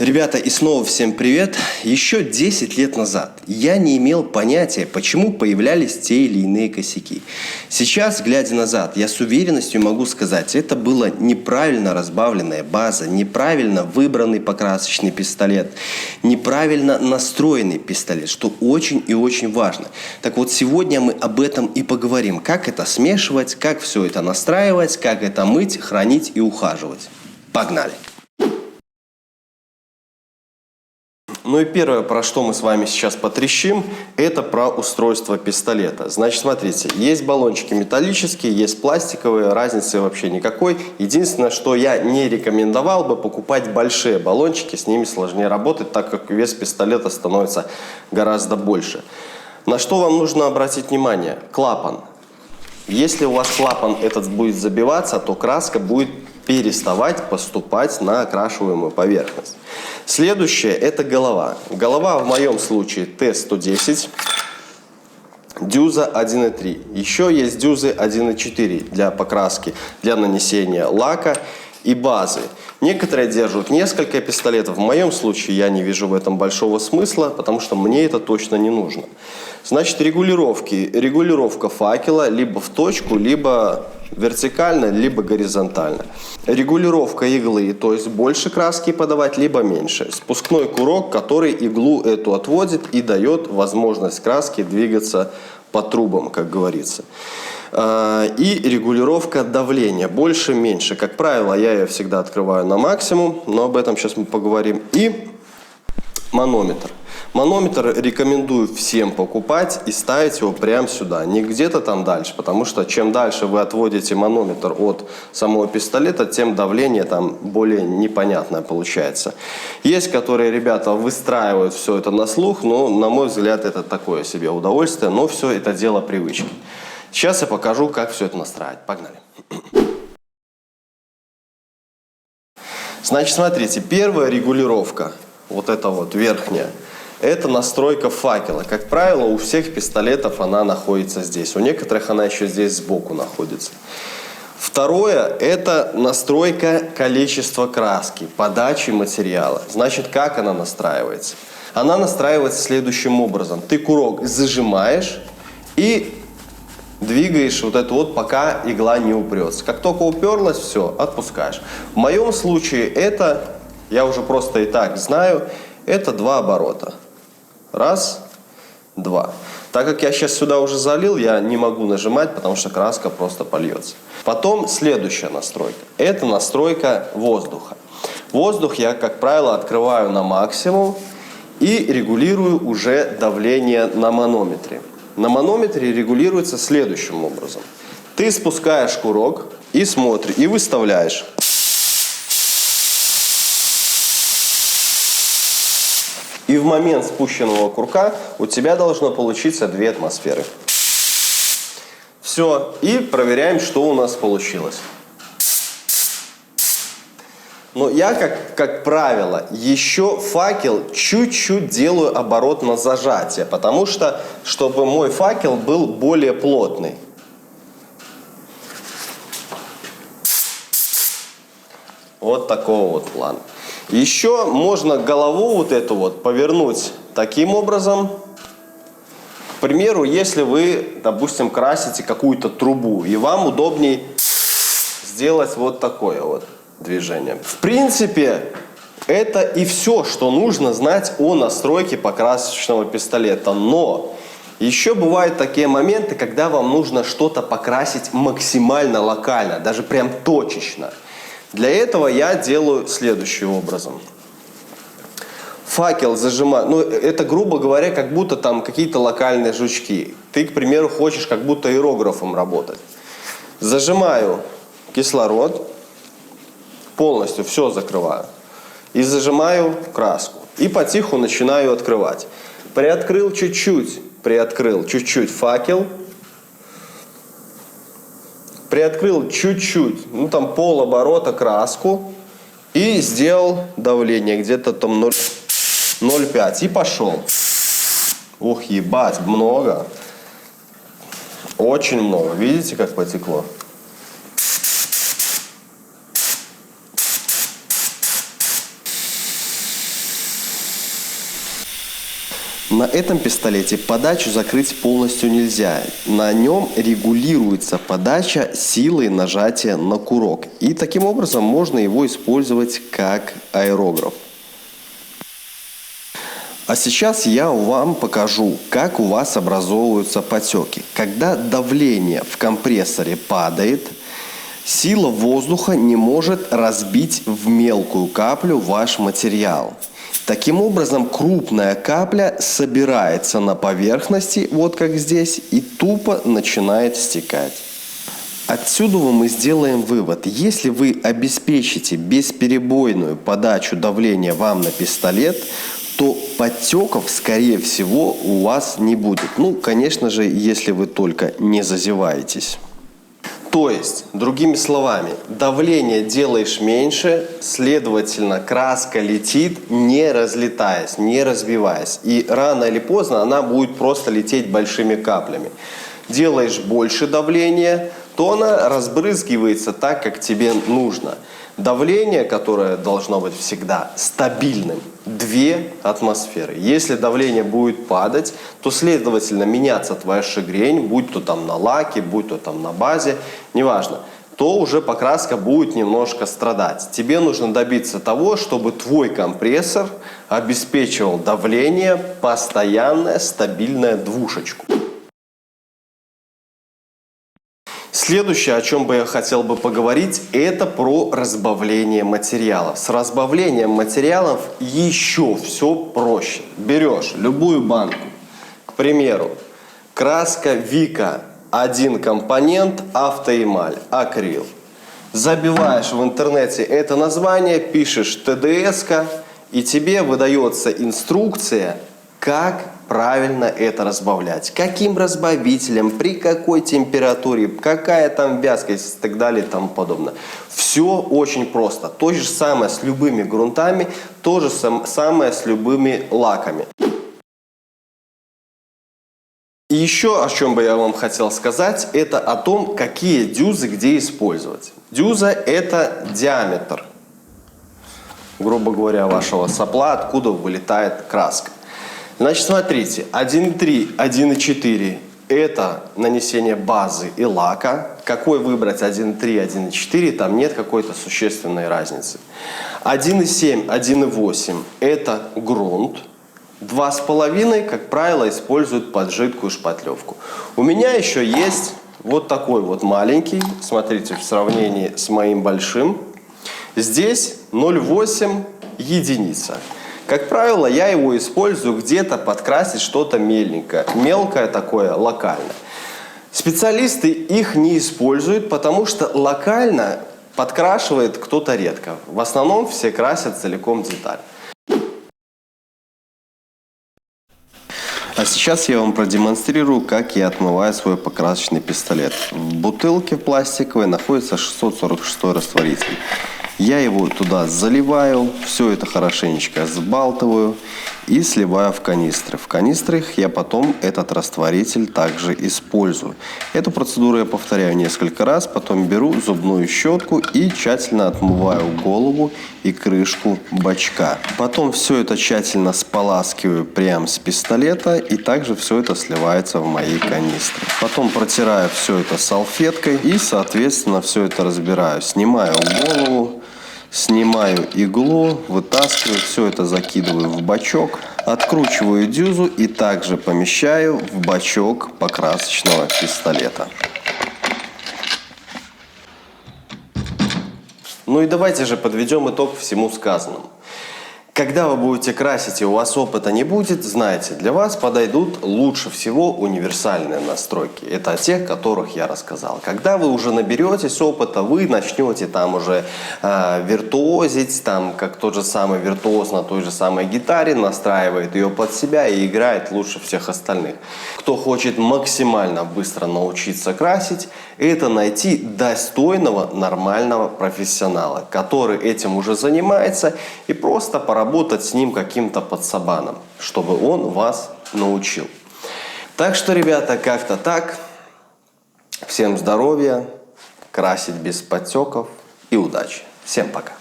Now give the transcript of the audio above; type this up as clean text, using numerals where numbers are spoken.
Ребята, и снова всем привет. Еще 10 лет назад я не имел понятия, почему появлялись те или иные косяки. Сейчас, глядя назад, я с уверенностью могу сказать, это была неправильно разбавленная база, неправильно выбранный покрасочный пистолет, неправильно настроенный пистолет, что очень и очень важно. Так вот, сегодня мы об этом и поговорим. Как это смешивать, как все это настраивать, как это мыть, хранить и ухаживать. Погнали! Ну и первое, про что мы с вами сейчас потрещим, это про устройство пистолета. Значит, смотрите, есть баллончики металлические, есть пластиковые, разницы вообще никакой. Единственное, что я не рекомендовал бы покупать большие баллончики, с ними сложнее работать, так как вес пистолета становится гораздо больше. На что вам нужно обратить внимание? Клапан. Если у вас клапан этот будет забиваться, то краска будет переставать поступать на окрашиваемую поверхность. Следующее – это голова. Голова в моем случае Т-110, дюза 1,3. Еще есть дюзы 1,4 для покраски, для нанесения лака и базы. Некоторые держат несколько пистолетов. В моем случае я не вижу в этом большого смысла, потому что мне это точно не нужно. Значит, регулировки. Регулировка факела либо в точку, либо вертикально, либо горизонтально. Регулировка иглы, то есть больше краски подавать, либо меньше. Спускной курок, который иглу эту отводит и дает возможность краски двигаться по трубам, как говорится. И регулировка давления. Больше, меньше. Как правило, я ее всегда открываю на максимум, но об этом сейчас мы поговорим. И манометр. Манометр рекомендую всем покупать и ставить его прямо сюда, не где-то там дальше, потому что чем дальше вы отводите манометр от самого пистолета, тем давление там более непонятное получается. Есть, которые ребята выстраивают все это на слух, но, на мой взгляд, это такое себе удовольствие, но все это дело привычки. Сейчас я покажу, как все это настраивать. Погнали. Значит, смотрите, первая регулировка, вот эта вот верхняя, это настройка факела. Как правило, у всех пистолетов она находится здесь. У некоторых она еще здесь сбоку находится. Второе, это настройка количества краски, подачи материала. Значит, как она настраивается? Она настраивается следующим образом. Ты курок зажимаешь и двигаешь вот это вот, пока игла не упрется. Как только уперлась, все, отпускаешь. В моем случае это, я уже просто и так знаю, это 2 оборота. Раз, два. Так как я сейчас сюда уже залил, я не могу нажимать, потому что краска просто польется. Потом следующая настройка. Это настройка воздуха. Воздух я, как правило, открываю на максимум и регулирую уже давление на манометре. На манометре регулируется следующим образом. Ты спускаешь курок и смотришь, и выставляешь. И в момент спущенного курка у тебя должно получиться 2 атмосферы. Все. И проверяем, что у нас получилось. Но я, как правило, еще факел чуть-чуть делаю оборот на зажатие, потому что, чтобы мой факел был более плотный. Вот такого вот плана. Еще можно голову вот эту вот повернуть таким образом. К примеру, если вы, допустим, красите какую-то трубу, и вам удобней сделать вот такое вот движение. В принципе, это и все, что нужно знать о настройке покрасочного пистолета. Но еще бывают такие моменты, когда вам нужно что-то покрасить максимально локально, даже прям точечно. Для этого я делаю следующим образом. Факел зажимаю. Ну, это, грубо говоря, как будто там какие-то локальные жучки. Ты, к примеру, хочешь как будто аэрографом работать. Зажимаю кислород. Полностью все закрываю. И зажимаю краску. И потиху начинаю открывать. Приоткрыл чуть-чуть факел. Приоткрыл чуть-чуть, ну там полоборота краску. И сделал давление где-то там 0,5. И пошел. Ух, ебать, много. Очень много. Видите, как потекло? На этом пистолете подачу закрыть полностью нельзя. На нем регулируется подача силой нажатия на курок. И таким образом можно его использовать как аэрограф. А сейчас я вам покажу, как у вас образовываются потеки. Когда давление в компрессоре падает, сила воздуха не может разбить в мелкую каплю ваш материал. Таким образом, крупная капля собирается на поверхности, вот как здесь, и тупо начинает стекать. Отсюда мы сделаем вывод. Если вы обеспечите бесперебойную подачу давления вам на пистолет, то подтеков, скорее всего, у вас не будет. Ну, конечно же, если вы только не зазеваетесь. То есть, другими словами, давление делаешь меньше, следовательно, краска летит, не разлетаясь, не разбиваясь. И рано или поздно она будет просто лететь большими каплями. Делаешь больше давления, то она разбрызгивается так, как тебе нужно. Давление, которое должно быть всегда стабильным, 2 атмосферы. Если давление будет падать, то, следовательно, меняться твоя шагрень, будь то там на лаке, будь то там на базе, неважно, то уже покраска будет немножко страдать. Тебе нужно добиться того, чтобы твой компрессор обеспечивал давление постоянное, стабильное, 2. Следующее, о чем бы я хотел бы поговорить, это про разбавление материалов. С разбавлением материалов еще все проще. Берешь любую банку, к примеру, краска Вика, 1 компонент, автоэмаль, акрил. Забиваешь в интернете это название, пишешь ТДС-ка, и тебе выдается инструкция, как правильно это разбавлять. Каким разбавителем, при какой температуре, какая там вязкость и так далее и тому подобное. Все очень просто. То же самое с любыми грунтами, то же самое с любыми лаками. И еще о чем бы я вам хотел сказать, это о том, какие дюзы где использовать. Дюза — это диаметр, грубо говоря, вашего сопла, откуда вылетает краска. Значит, смотрите, 1.3, 1.4 – это нанесение базы и лака. Какой выбрать 1.3, 1.4, там нет какой-то существенной разницы. 1.7, 1.8 – это грунт. 2,5, как правило, используют под жидкую шпатлевку. У меня еще есть вот такой вот маленький, смотрите, в сравнении с моим большим. Здесь 0,8 единица. Как правило, я его использую где-то подкрасить что-то мелкое такое, локально. Специалисты их не используют, потому что локально подкрашивает кто-то редко. В основном все красят целиком деталь. А сейчас я вам продемонстрирую, как я отмываю свой покрасочный пистолет. В бутылке пластиковой находится 646 растворитель. Я его туда заливаю, все это хорошенечко сбалтываю и сливаю в канистры. В канистрах я потом этот растворитель также использую. Эту процедуру я повторяю несколько раз, потом беру зубную щетку и тщательно отмываю голову и крышку бачка. Потом все это тщательно споласкиваю прямо с пистолета, и также все это сливается в мои канистры. Потом протираю все это салфеткой и, соответственно, все это разбираю. Снимаю голову, снимаю иглу, вытаскиваю, все это закидываю в бачок, откручиваю дюзу и также помещаю в бачок покрасочного пистолета. Ну и давайте же подведем итог всему сказанному. Когда вы будете красить и у вас опыта не будет, знайте, для вас подойдут лучше всего универсальные настройки. Это о тех, которых я рассказал. Когда вы уже наберетесь опыта, вы начнете там уже виртуозить, там как тот же самый виртуоз на той же самой гитаре, настраивает ее под себя и играет лучше всех остальных. Кто хочет максимально быстро научиться красить, это найти достойного, нормального профессионала, который этим уже занимается, и просто поработать с ним каким-то подсобаном, чтобы он вас научил. Так что, ребята, как-то так. Всем здоровья, красить без подтеков и удачи. Всем пока.